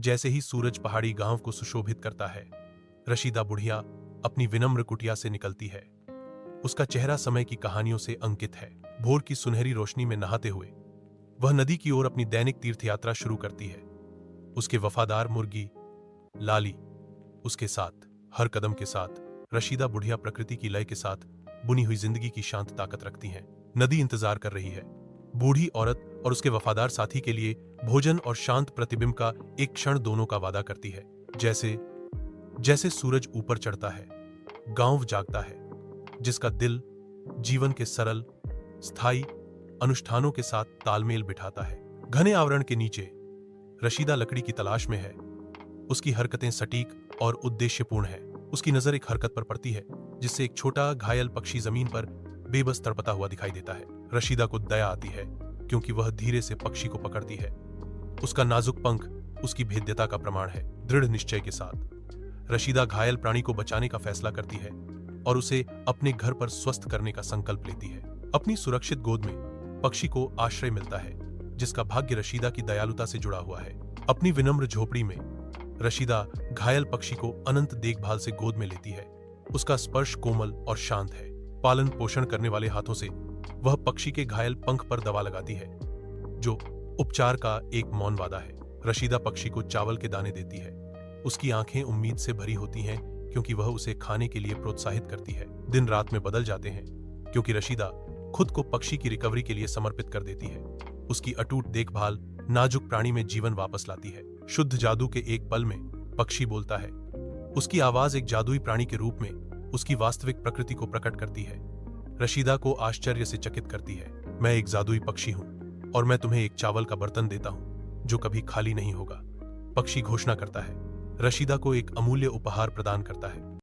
जैसे ही सूरज पहाड़ी गांव को सुशोभित करता है, रशीदा बुढ़िया अपनी विनम्र कुटिया से निकलती है। उसका चेहरा समय की कहानियों से अंकित है। भोर की सुनहरी रोशनी में नहाते हुए वह नदी की ओर अपनी दैनिक तीर्थ यात्रा शुरू करती है। उसके वफादार मुर्गी लाली उसके साथ। हर कदम के साथ रशीदा बुढ़िया प्रकृति की लय के साथ बुनी हुई जिंदगी की शांत ताकत रखती हैं। नदी इंतजार कर रही है। बूढ़ी औरत और उसके वफादार साथी के लिए भोजन और शांत प्रतिबिंब का एक क्षण दोनों का वादा करती है। जैसे जैसे सूरज ऊपर चढ़ता है, गांव जागता है, जिसका दिल जीवन के सरल स्थायी अनुष्ठानों के साथ तालमेल बिठाता है। घने आवरण के नीचे रशीदा लकड़ी की तलाश में है। उसकी हरकतें सटीक और उद्देश्यपूर्ण है। उसकी नजर एक हरकत पर पड़ती है जिससे एक छोटा घायल पक्षी जमीन पर बेबस तड़पता हुआ दिखाई देता है। रशीदा को दया आती है क्योंकि वह धीरे से पक्षी को पकड़ती है। उसका नाजुक पंख उसकी भेद्यता का प्रमाण है। दृढ़ निश्चय के साथ रशीदा घायल प्राणी को बचाने का फैसला करती है और उसे अपने घर पर स्वस्थ करने का संकल्प लेती है। अपनी सुरक्षित गोद में पक्षी को आश्रय मिलता है जिसका भाग्य रशीदा की दयालुता से जुड़ा हुआ है। अपनी विनम्र झोपड़ी में रशीदा घायल पक्षी को अनंत देखभाल से गोद में लेती है। उसका स्पर्श कोमल और शांत है। पालन पोषण करने वाले हाथों से वह पक्षी के घायल पंख पर दवा लगाती है, जो उपचार का एक मौन वादा है। रशीदा पक्षी को चावल के दाने देती है। उसकी आंखें उम्मीद से भरी होती हैं क्योंकि वह उसे खाने के लिए प्रोत्साहित करती है। दिन रात में बदल जाते हैं क्योंकि रशीदा खुद को पक्षी की रिकवरी के लिए समर्पित कर देती है। उसकी अटूट देखभाल नाजुक प्राणी में जीवन वापस लाती है। शुद्ध जादू के एक पल में पक्षी बोलता है। उसकी आवाज एक जादुई प्राणी के रूप में उसकी वास्तविक प्रकृति को प्रकट करती है। रशीदा को आश्चर्य से चकित करती है। मैं एक जादुई पक्षी हूं और मैं तुम्हें एक चावल का बर्तन देता हूं जो कभी खाली नहीं होगा। पक्षी घोषणा करता है। रशीदा को एक अमूल्य उपहार प्रदान करता है।